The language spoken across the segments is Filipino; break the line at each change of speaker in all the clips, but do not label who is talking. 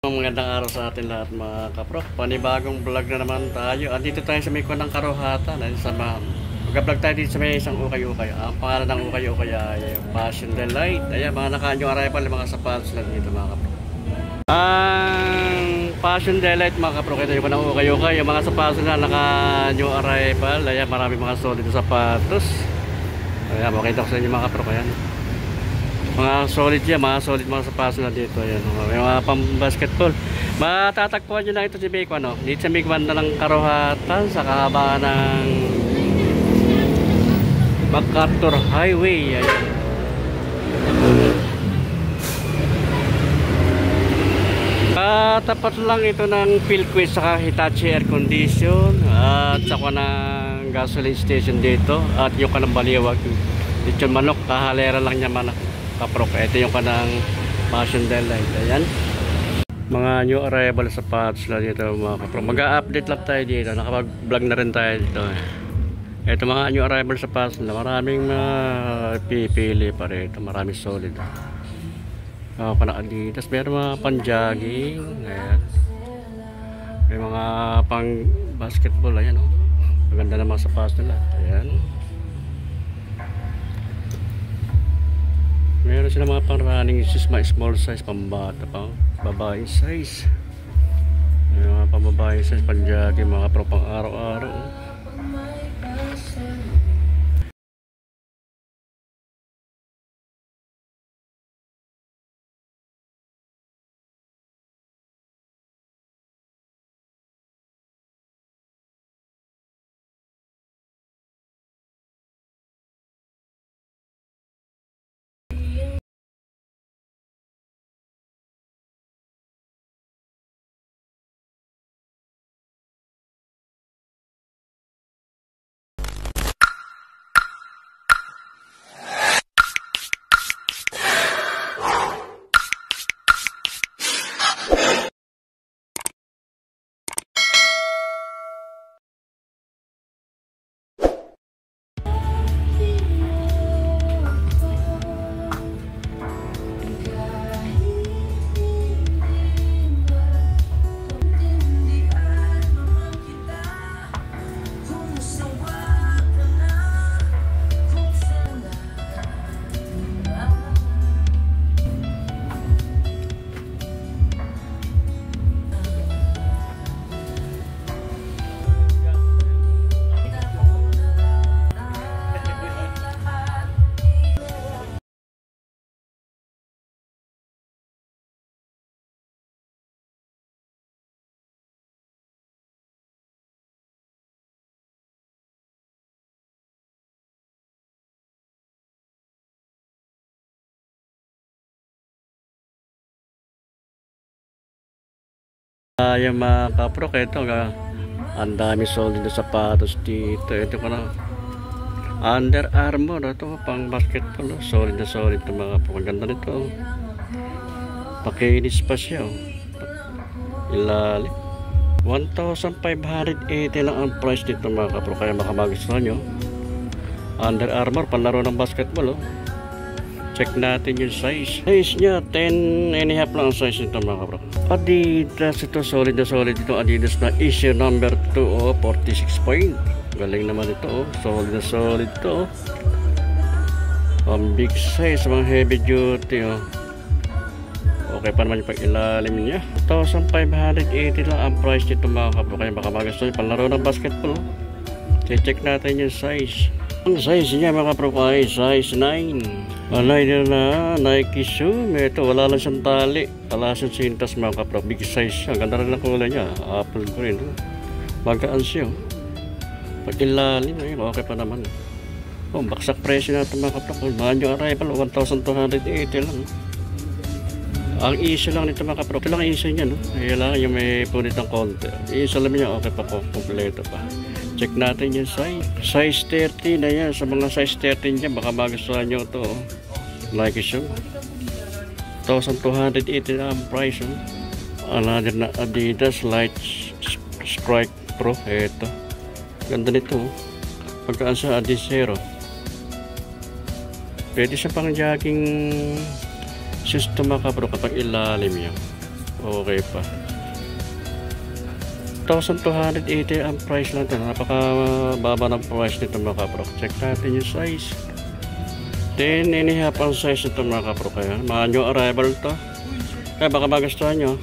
Magandang araw sa atin lahat mga kapro. Panibagong vlog na naman tayo. Andito tayo sa may kuwan ng Karuhatan. Mag-vlog tayo dito sa may isang ukay-ukay. Ang pangalan ng ukay-ukay ay Passion Delight. Ayan, mga naka-new arrival, mga sapatos lang dito mga kapro. Ang Passion Delight mga kapro, kita yung ng ukay-ukay. Yung mga sapatos na naka-new arrival. Ayan, maraming mga solid na sapatos. Ayan, makita ko sa inyo mga kapro. Ayan, mga solid yan, mga solid mga sapatos na dito. Ayan, may mga pang basketball. Matatagpuan nyo lang ito si Bacon, no? Dito sa may banda ng Karuhatan sa kahabaan ng MacArthur Highway. Ayan. Tapat lang ito ng Philquist saka Hitachi Air Condition at saka ng gasoline station dito at yung kanang baliwag dito yung manok, kahalera lang niya manok kaprok. Ito yung kanang Passion Delight. Ayan, mga new arrival sapatos na dito mga kaprok. Mag-update lang tayo dito, nakapag-vlog na rin tayo dito. Ito mga new arrival sapatos na maraming pipili pa rito, maraming solid. Pana Adidas, meron mga pang-jogging. Ayan, may mga pang basketball. Ayan, oh, maganda na mga sapatos nila. Ayan, meron sila mga pang running shoes, mga small size, pambata pa, babae size. May mga pambabae size, pang-jogging, mga pang araw-araw. Yung mga kaprok, ito ang dami solid na sapatos dito. Ito ko na Under Armour, ito pang basketball, solid na solid na mga kaprok. Ganda nito, pakinis pa siya, ilalim. 1,580 lang ang price dito mga kaprok, kaya makamagustuhan nyo. Under Armour, panlaro ng basketball. Check natin yung size. Size niya 10 and a half lang ang size nito mga kaprok. Adidas, ito solid na solid ito. Adidas na issue number 2, 46 point. Galing naman ito, solid na solid ito. Ang big size, mga heavy duty. Okay pa naman yung pag-ilalim niya. 1,580 lang ang price nito mga kaprok, kaya baka magustuhan yung panlaro ng basketball. Check natin yung size. Ang size niya mga kaprok ay size 9. Alay na Nike shoe. Ito wala lang siyang tali, wala siyang sintas mga kaprok. Big size siya, ganda rin ang kulay niya, apple green. Magaan siya, pag ilalim okay pa naman. Baksak presyo natin mga kaprok. Mga new arrival 1,280 lang. Ang issue lang nito mga kaprok, ito lang issue niya, no? Kailangan yung may punit ng konti. Issue lang niya, okay pa po, kompleto pa. Check natin yung size. Size 30 na yan. Sa mga size 13 dyan, baka magustuhan nyo ito. Like it, 1,280 na ang price. Another na Adidas Light Strike Pro. Ito, ganda nito. Pagkaan sa Adizero, pwede siya pang jogging system mga kapro kapag ilalim yan. Okay pa. 1,280 ang price lang ito. Napaka baba ng price nito mga kapro. Check natin yung size. 10.5 ang size nito mga kapro. Kaya mga new arrival to. Kaya baka magustuhan nyo.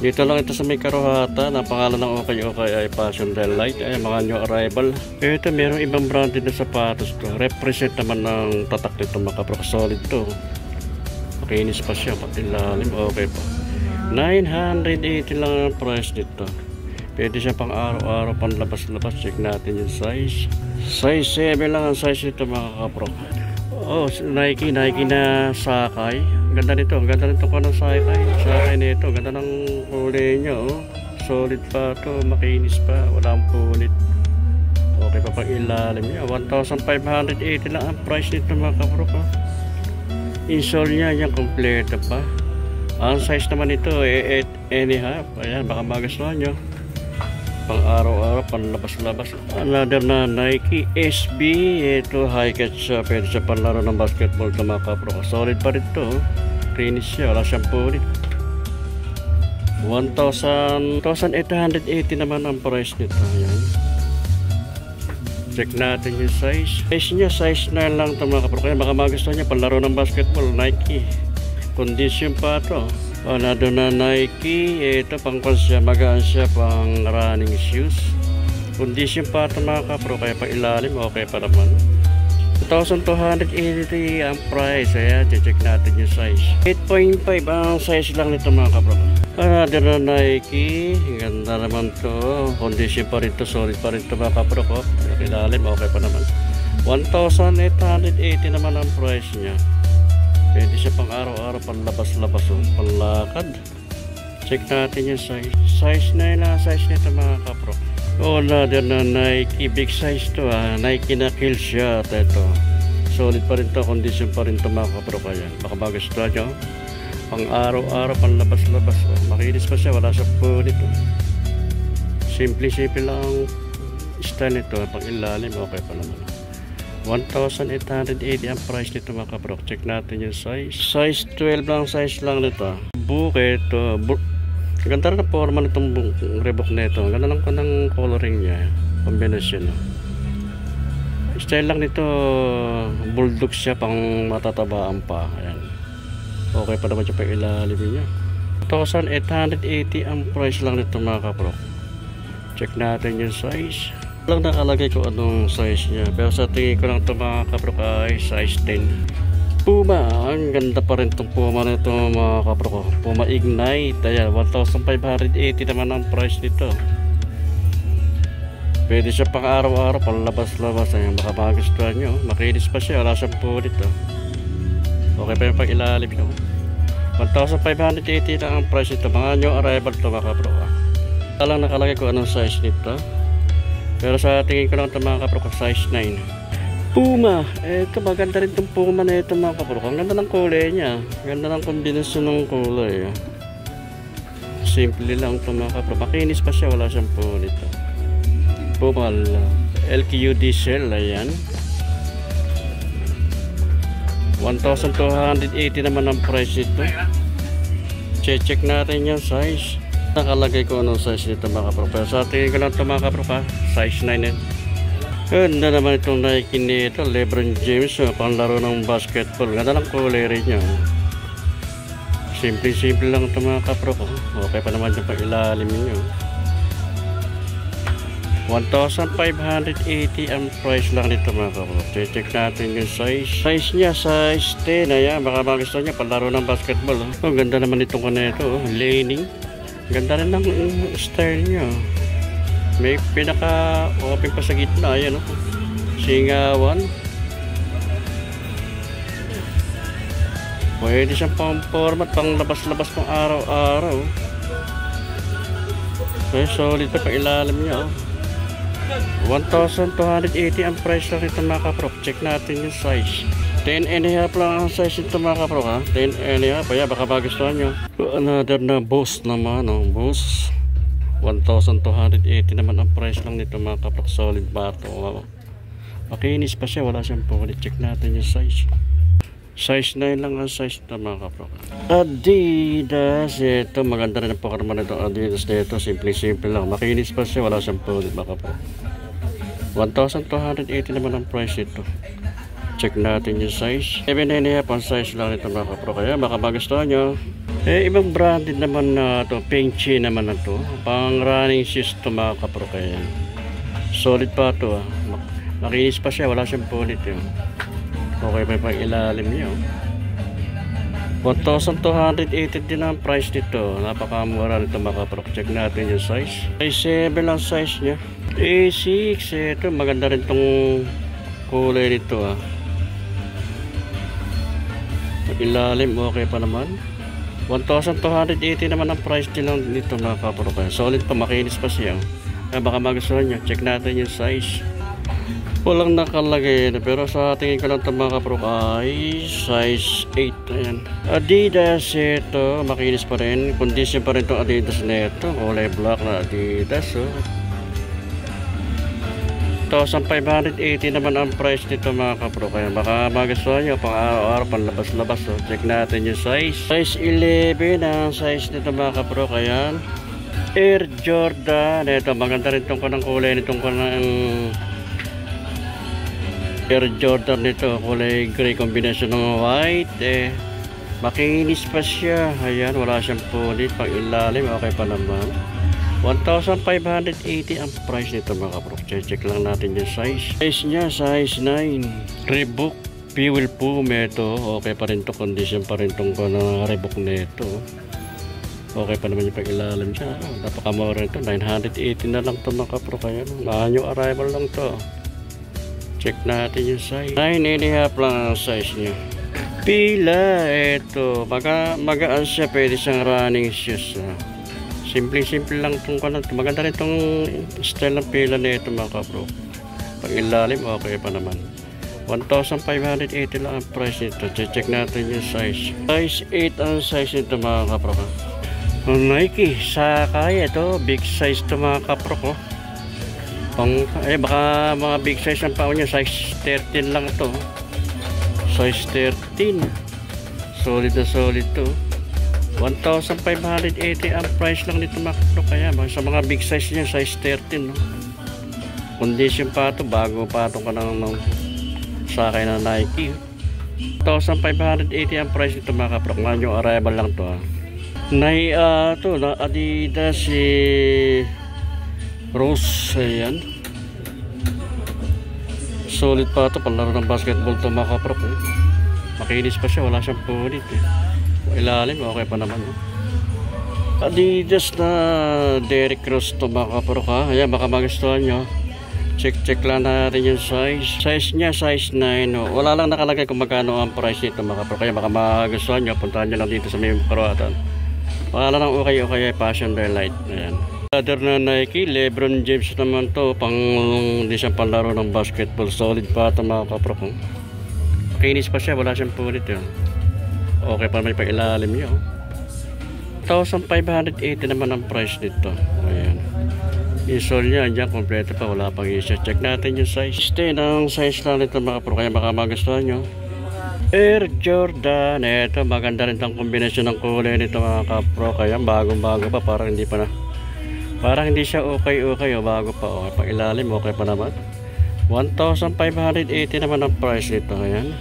Dito lang ito sa may Karuhata. Ang pangalan ng Okay ay Passion Delight. Ay mga new arrival. Ito mayroong ibang branded na sapatos to. Represent naman ng tatak nito mga kapro. Solid to. Makinis pa siya. Pati lalim. Okay pa. 980 lang ang price dito. Pwede siya pang araw-araw, pang labas-labas. Check natin yung size. Size 7 lang ang size nito mga kapro. Oh, Nike na sakay. Ganda nito. Ganda nito ka ng sakay. Sakay nito. Ganda ng kulay niya. Oh. Solid pa to. Makinis pa. Walang punit. Okay pa pang ilalim niya. 1,580 lang ang price nito mga kapro. Insole niya. Yan kompleto pa. Ang size naman ito 8.5. Ayan, baka magustuhan nyo. Pang araw-araw, pang labas-labas. Another na Nike SB. Ito high cut siya. Pwede siya panlaro ng basketball na mga kapro. Solid pa rin ito. Cleanish siya. Wala siyang punit. 1,880 naman ang price nito. Ayan. Check natin yung size. Size niya, size 9 lang ito mga kapro. Kaya baka magustuhan niya panlaro ng basketball. Nike. Condition pa ito. Another na Nike. Ito pang siya, magaan siya pang running shoes. Condition pa ito mga kapro. Kaya pang ilalim, okay pa naman. 1,280 ang price. Ayan, check natin yung size. 8.5 ang size lang nito mga kapro. Another na Nike. Ganda naman to. Condition pa rin to. Solid pa rin to mga kapro ko. Ilalim, okay pa naman. 1,880 naman ang price niya. Pwede siya pang araw-araw, pang labas-labas, pang lakad. Check natin yung size. Size 9 lang size nito mga kapro. Another na Nike. Big size to Nike na kill shot. Ito. Solid pa rin to. Condition pa rin to mga kapro. Kaya baka magustuhan nyo. Pang araw-araw, pang labas-labas. Makinis pa siya. Wala sa punit. Simple-simple lang ang style nito. Pang ilalim, okay pa naman. 1,880 ang price nito mga kapro. Check natin yung size. Size 12 lang size lang nito. Buket. Ganda rin ang forma nitong Reebok nito. Ganda lang ko ng coloring niya. Combination. Style lang nito. Bulldog siya pang matatabaan pa. Ayan. Okay pa naman siya pang ilalim niya. 1,880 ang price lang nito mga kapro. Check natin yung size. Lang nakalagay ko anong size niya, pero sa tingin ko lang ito mga kapro ay size 10. Puma, ang ganda pa rin itong Puma nito mga kapro ko. Puma Ignite. Ayan, 1,580 naman ang price nito. Pwede siya pang araw-araw, pang labas-labas. Ayan, baka magustuhan nyo. Makinis pa siya, wala siyang punit Okay pa yung pang ilalim nyo. 1,580 lang ang price nito. Mga new arrival ito mga kapro. Lang nakalagay ko anong size nito. Pero sa tingin ko lang ito mga kapro ko, size 9. Puma. Ito maganda rin itong Puma na ito mga kapro ko. Ang ganda ng kulay niya. Ganda ng kombinasyon ng kulay. Simple lang ito mga kapro. Makinis pa siya. Wala siyang punit. Puma LQ diesel. Ayan. 1,280 naman ang price ito. Check natin yung size. Nakalagay ko anong size nito mga kapro. Pero sa tingin ko lang ito mga kapro size 9 yan. Ganda naman itong Nike nito. LeBron James. Pang laro ng basketball. Ganda ng kulay rin niya. Simple lang ito mga kapro ko. Okay pa naman yung pang ilalim niyo. 1,580 ang price lang nito mga kapro. Check natin yung size. Size niya size 10. Ayan, baka magustuhan niya palaro ng basketball. Ganda naman itong kanito. Laning. Ganda rin ng style niya. May pinaka-open pa sa gitna. Ayan singawan. Pwede siyang pang-format, pang labas-labas pang araw-araw. May solid pa pang ilalim niya. 1,280 ang price lang ito mga kapro. Check natin yung size. 10.5 lang ang size nito mga kapro 10.5. Kaya baka magustuhan nyo. Another na Boss naman. Boss 1,280 naman ang price lang nito mga kapro. Solid ba ito? Makinis pa siya. Wala siyang punit. Check natin yung size. Size 9 lang ang size na mga kapro. Adidas. Ito, maganda rin ang pakarma nito. Adidas nito. Simple lang. Makinis pa siya. Wala siyang pulit mga kapro. 1,280 naman ang price ito. Check natin yung size. 7.5 ang size lang nito mga kapro. Kaya baka magustuhan nyo. Ibang branded naman na ito. Pinkchi naman na ito. Pang running shoes ito mga kapro. Kaya solid pa ito. Makinis pa siya. Wala siyang pulit yun. Okay pa yung ilalim niya. 1,280 din ang price nito. Napakamura nito mga kapro. Check natin yung size. Size 7 ang size niya. A6. Ito maganda rin itong kulay nito. Ilalim okay pa naman. 1,280 naman ang price din lang nito mga kapro. Solid pa, makinis pa siya. Baka magustuhan nyo. Check natin yung size. Walang nakalagay pero sa tingin ko lang ito mga kapro ay size 8. Ayan. Adidas ito, makinis pa rin. Condition pa rin itong Adidas na ito. Kulay black na Adidas. 1,580 naman ang price nito mga kapro. Kaya baka magustuhan nyo pang araw-araw, pang labas-labas. Check natin yung size. Size 11 ang size nito mga kapro. Kaya Air Jordan. Ito, maganda rin itong kanang kulay nitong kanang Air Jordan nito, kulay gray combination ng white. Makinis pa siya. Ayan, wala siyang pulit. Pang ilalim, okay pa naman. 1,580 ang price nito mga kapro. Check lang natin yung size. Size niya, size 9. Reebok Fuel Puma ito. Okay pa rin to, condition pa rin itong Reebok nito. Okay pa naman yung pang ilalim siya. Napakamura ito. 980 na lang ito mga kapro. Kaya maanyong arrival lang to. Check natin yung size. 9.5 lang ang size niya. Pila, ito. Magaan siya. Pwede siyang running shoes. Simple lang itong kanan. Maganda rin itong style ng pila na ito mga kapro. Pag ilalim, okay pa naman. 1,580 lang ang price nito. Check natin yung size. Size 8 ang size nito mga kapro. Nike, Sakay. Ito, big size ito mga kapro ko. Baka mga big size ang pao niya. Size 13 lang ito. Size 13. Solid na solid to. 1,580 ang price lang nito mga kapro. Kaya sa mga big size niya, size 13 no? Condition pa ito. Bago pa ito ka ng Sakay na Nike. 1,580 ang price nito mga kapro. Ngayon yung arrival lang to na Adidas Rose. Ayan, solid pa ito. Panlaro ng basketball ito mga kapro. Makinis pa siya. Wala siyang pulit. Ilalim okay pa naman. Adidas na Derrick Rose ito mga kapro. Ayan, baka magustuhan nyo. Check lang natin yung size. Size niya size 9. Wala lang nakalagay kung magkano ang price nito mga kapro. Kaya baka magustuhan nyo. Puntahan nyo lang dito sa may Karuatan. Wala lang okay Passion Daylight. Ayan. Other na Nike, Lebron James naman to, hindi siyang panlaro ng basketball. Solid pa ito mga kapro. Makinis pa siya, wala siyang pulit yun. Okay pa naman yung pag-ilalim niya. 1,580 naman ang price nito. Ayan. Isol niya, andyan, kompleto pa, wala pang isa. Check natin yung size. Stay ng size lang nito mga kapro, kaya baka magustuhan nyo. Air Jordan. Ito, maganda rin itong kombinasyon ng kulay nito mga kapro. Kaya bagong-bago pa, parang hindi siya okay bago pa. Pag ilalim okay pa naman. 1,580 naman ang price nito. Ayan,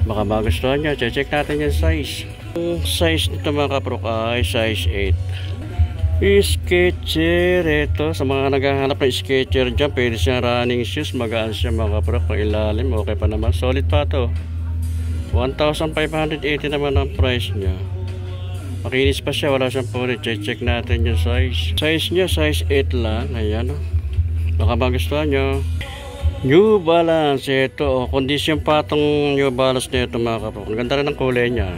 baka magustuhan nyo. Check natin yung size. Yung size nito mga kapro ay size 8. Sketcher. Ito, sa mga naghahanap ng Sketcher dyan, pwede siyang running shoes. Magaan siya mga kapro. Pag ilalim okay pa naman. Solid pa to. 1,580 naman ang price niya. Makinis pa siya, wala siyang pulit. Check natin yung size. Size niya, size 8 lang. Ayan. Baka magustuhan nyo. New Balance. Ito, condition pa itong New Balance na ito mga kapro. Ang ganda rin ng kulay niya.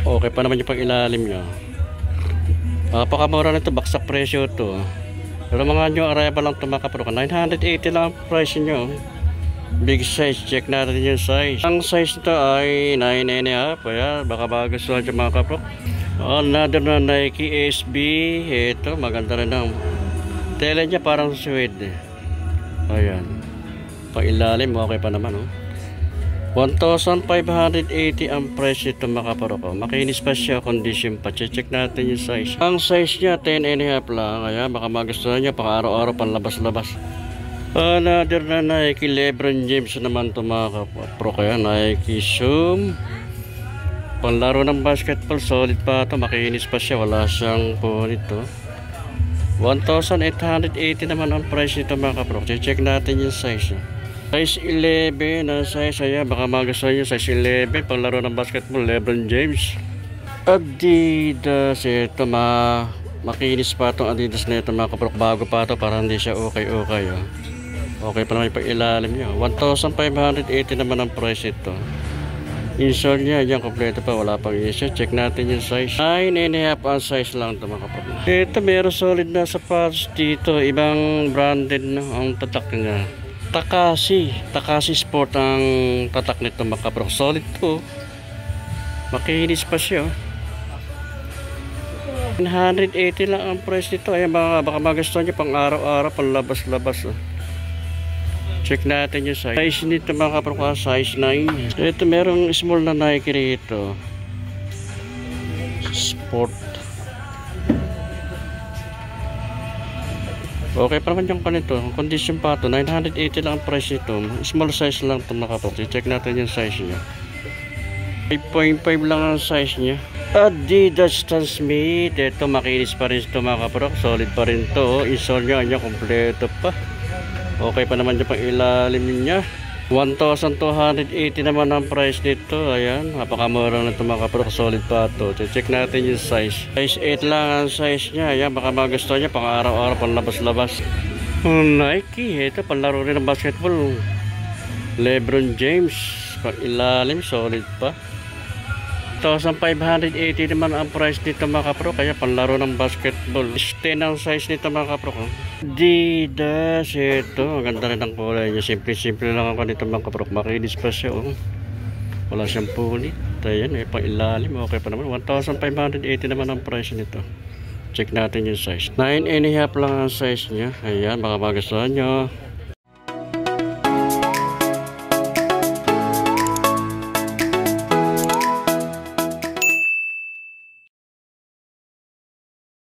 Okay pa naman yung pag-ilalim niya. Pakamura nito, baksak presyo ito. Pero mga new arrival lang ito mga kapro. 980 lang ang price niyo. Big size, check natin yung size. Ang size nito ay 9.5. Kaya baka magustuhan yung mga kapro. Another na Nike SB. Ito, maganda rin ang tela niya, parang suede. Ayan, pang ilalim okay pa naman. 1,580 ang price nito mga kaparoko. Makinis pa siya, condition pa. Check natin yung size. Ang size niya 10.5 lang. Kaya baka magustuhan niya pang araw-araw panlabas-labas. Another na Nike LeBron James naman ito mga kaparoko. Kaya Nike Zoom. Panlaro ng basketball, solid pa ito. Makinis pa siya, wala siyang punit to. 1,880 naman ang price nito mga kaparoko. Check natin yung size niya. Size 11 na size, ayan, baka magustuhan nyo, size 11, panglaro ng basketball, LeBron James. Adidas, ito, makinis pa itong Adidas na ito, mga kaparok, bago pa ito, para hindi siya okay. Okay pa naman yung pag-ilalim nyo. 1,580 naman ang price ito. Insole niya, yan, kompleto pa, wala pang insole. Check natin yung size. 9.5 ang size lang ito, mga kaparok. Ito, meron solid na sapatos dito, ibang branded na ang tatak niya. Takashi Sport ang tatak nito mga kaparok. Solid to. Makinis pa siya. 180 lang ang price nito. Ayan, baka magustuhan nyo pang araw-araw, pang labas-labas. Check natin yung size. Size nito mga kaparok, size 9. Ito merong small na Nike rito. Sport. Okay pa naman yung panito. Condition pa ito. 980 lang ang price nito. Small size lang ito mga kaparok. Check natin yung size niya. 5.5 lang ang size niya. Adidas Stan Smith. Ito makinis pa rin ito mga kaparok. Solid pa rin ito. Insole niya. Kompleto pa. Okay pa naman yung pang ilalim niya. 1,280 naman ang price nito. Ayan, napakamura na ito mga kaparok. Solid pa ito. Check natin yung size. Size 8 lang ang size niya. Ayan, baka magustuhan niya pang araw-araw, pang labas-labas. Nike, ito panlaro rin ng basketball. LeBron James, pang ilalim, solid pa. 1,580 naman ang price nito mga kaparok. Kaya panlaro ng basketball. 10 ang size nito mga kaparok. Adidas, ito. Ang ganda rin ang kulay niya. Simple lang ako nito mga kaparok. Makinis pa siya. Wala siyang punit. Ayan, pang ilalim. Okay pa naman. 1,580 naman ang price nito. Check natin yung size. 9.5 lang ang size niya. Ayan, baka magustuhan nyo.